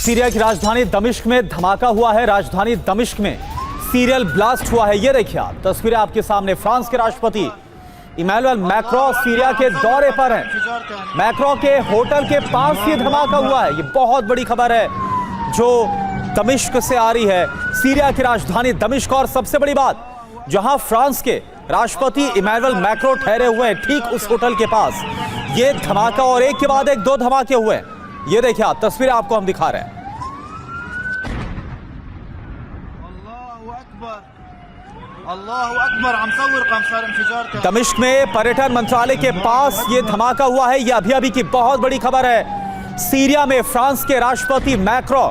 Syria की राजधानी दमिश्क में धमाका हुआ है। राजधानी दमिश्क में सीरियल ब्लास्ट हुआ है। ये देखिए आप तस्वीरें आपके सामने। फ्रांस के राष्ट्रपति इमैनुअल मैक्रों सीरिया के दौरे पर हैं। मैक्रों के होटल के पास ये धमाका हुआ है। ये बहुत बड़ी खबर है जो दमिश्क से आ रही है, सीरिया की राजधानी दमिश्क। और सबसे बड़ी बात, जहां फ्रांस के राष्ट्रपति इमैनुअल मैक्रों ठहरे हुए हैं, ठीक उस होटल के पास ये धमाका और एक के बाद एक दो धमाके हुए हैं। ये देखिए आप तस्वीरें आपको हम दिखा रहे हैं। दमिश्क में पर्यटन मंत्रालय के पास ये धमाका हुआ है। ये अभी की बहुत बड़ी खबर है। सीरिया में फ्रांस के राष्ट्रपति मैक्रों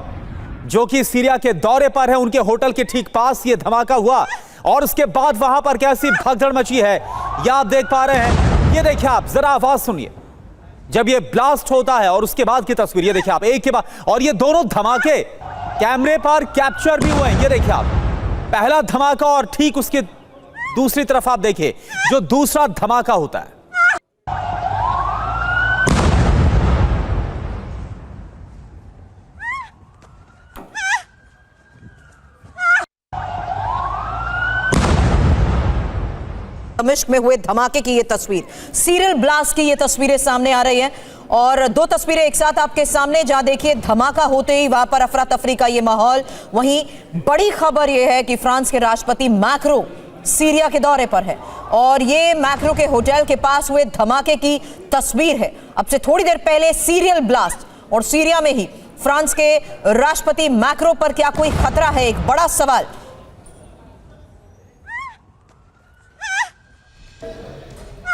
जो कि सीरिया के दौरे पर है, उनके होटल के ठीक पास ये धमाका हुआ और उसके बाद वहां पर कैसी भगदड़ मची है यह आप देख पा रहे हैं। ये देखिए आप, जरा आवाज सुनिए जब ये ब्लास्ट होता है और उसके बाद की तस्वीर। ये देखिए आप, एक के बाद, और ये दोनों धमाके कैमरे पर कैप्चर भी हुए हैं। ये देखिए आप, पहला धमाका और ठीक उसके दूसरी तरफ आप देखिए जो दूसरा धमाका होता है। दमिश्क में हुए धमाके की ये तस्वीर, सीरियल ब्लास्ट की ये तस्वीरें सामने आ रही हैं और दो तस्वीरें एक साथ आपके सामने, जहां देखिए धमाका होते ही वहां पर अफरा तफरी का ये माहौल। वहीं बड़ी खबर ये है कि फ्रांस के राष्ट्रपति मैक्रों सीरिया के दौरे पर है और ये मैक्रों के होटल के पास हुए धमाके की तस्वीर है। अब से थोड़ी देर पहले सीरियल ब्लास्ट, और सीरिया में ही फ्रांस के राष्ट्रपति मैक्रों पर क्या कोई खतरा है, एक बड़ा सवाल।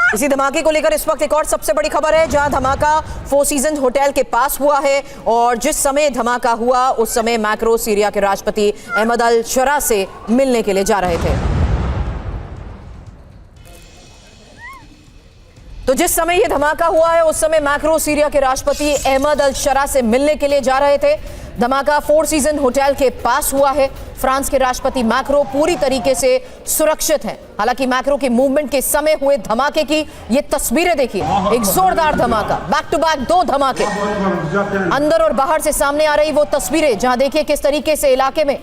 इसी धमाके को लेकर इस वक्त एक और सबसे बड़ी खबर है, जहां धमाका फोर सीजन होटल के पास हुआ है और जिस समय धमाका हुआ उस समय मैक्रों सीरिया के राष्ट्रपति अहमद अल शरा से मिलने के लिए जा रहे थे। तो जिस समय यह धमाका हुआ है उस समय मैक्रों सीरिया के राष्ट्रपति अहमद अल शरा से मिलने के लिए जा रहे थे। धमाका फोर सीजन होटल के पास हुआ है। फ्रांस के राष्ट्रपति मैक्रों पूरी तरीके से सुरक्षित हैं। हालांकि मैक्रों के मूवमेंट के समय हुए धमाके की ये तस्वीरें देखिए, एक जोरदार धमाका, बैक टू बैक दो धमाके अंदर और बाहर से सामने आ रही वो तस्वीरें, जहां देखिए किस तरीके से इलाके में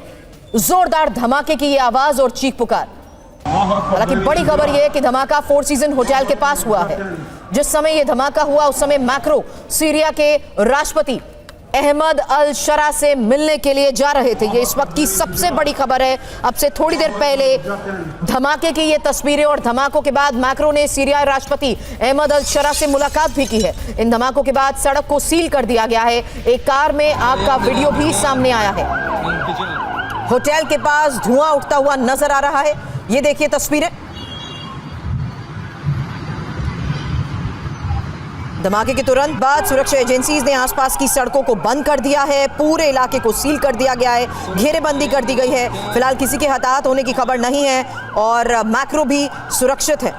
जोरदार धमाके की ये आवाज और चीख पुकार। हालांकि बड़ी खबर यह है कि धमाका फोर सीजन होटल के पास हुआ है। जिस समय यह धमाका हुआ उस समय मैक्रों सीरिया के राष्ट्रपति अहमद अल शरा से मिलने के लिए जा रहे थे। ये इस वक्त की सबसे बड़ी खबर है। अब से थोड़ी देर पहले धमाके की ये तस्वीरें और धमाकों के बाद मैक्रों ने सीरिया राष्ट्रपति अहमद अल शरा से मुलाकात भी की है। इन धमाकों के बाद सड़क को सील कर दिया गया है। एक कार में आग का वीडियो भी सामने आया है। होटल के पास धुआं उठता हुआ नजर आ रहा है। ये देखिए तस्वीरें। धमाके के तुरंत बाद सुरक्षा एजेंसीज ने आसपास की सड़कों को बंद कर दिया है। पूरे इलाके को सील कर दिया गया है, घेरेबंदी कर दी गई है। फिलहाल किसी के हताहत होने की खबर नहीं है और मैक्रों भी सुरक्षित है।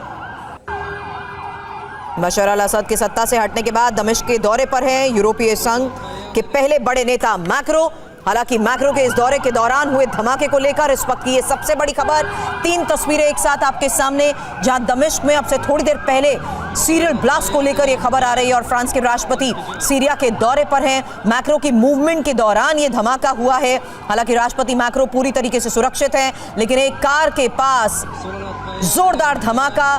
बशर अल असद के सत्ता से हटने के बाद दमिश्क के दौरे पर हैं यूरोपीय संघ के पहले बड़े नेता मैक्रों। हालांकि मैक्रों के इस दौरे के दौरान हुए धमाके को लेकर इस वक्त की ये सबसे बड़ी खबर, तीन तस्वीरें एक साथ आपके सामने, जहां दमिश्क में अब से थोड़ी देर पहले सीरियल ब्लास्ट को लेकर ये खबर आ रही है और फ्रांस के राष्ट्रपति सीरिया के दौरे पर हैं। मैक्रों की मूवमेंट के दौरान ये धमाका हुआ है। हालांकि राष्ट्रपति मैक्रों पूरी तरीके से सुरक्षित हैं, लेकिन एक कार के पास जोरदार धमाका,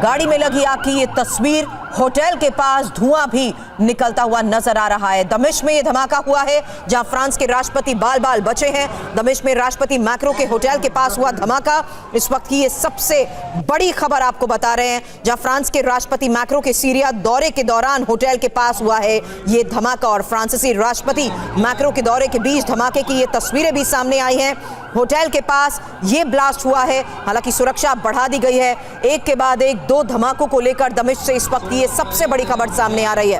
गाड़ी में लगी आग की ये तस्वीर, होटल के पास धुआं भी निकलता हुआ नजर आ रहा है। दमिश्क में यह धमाका हुआ है जहां फ्रांस के राष्ट्रपति बाल बाल बचे हैं। दमिश्क में राष्ट्रपति मैक्रों के होटल के पास हुआ धमाका इस वक्त की ये सबसे बड़ी खबर आपको बता रहे हैं, जहां फ्रांस के राष्ट्रपति मैक्रों के सीरिया दौरे के दौरान होटल के पास हुआ है ये धमाका और फ्रांसीसी राष्ट्रपति मैक्रों के दौरे के बीच धमाके की ये तस्वीरें भी सामने आई हैं। होटल के पास ये ब्लास्ट हुआ है। हालांकि सुरक्षा बढ़ा दी गई है। एक के बाद एक दो धमाकों को लेकर दमिश्क से इस वक्त ये सबसे बड़ी खबर सामने आ रही है।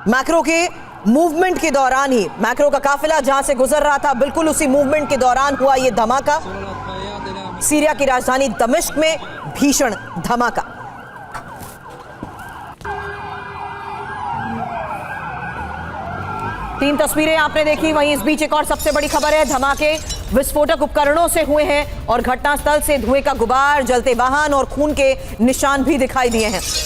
मैक्रों के मूवमेंट के दौरान ही, मैक्रों का काफिला जहां से गुजर रहा था, बिल्कुल उसी मूवमेंट के दौरान हुआ यह धमाका। सीरिया की राजधानी दमिश्क में भीषण धमाका। तीन तस्वीरें आपने देखी। वहीं इस बीच एक और सबसे बड़ी खबर है, धमाके विस्फोटक उपकरणों से हुए हैं और घटनास्थल से धुएं का गुबार, जलते वाहन और खून के निशान भी दिखाई दिए हैं।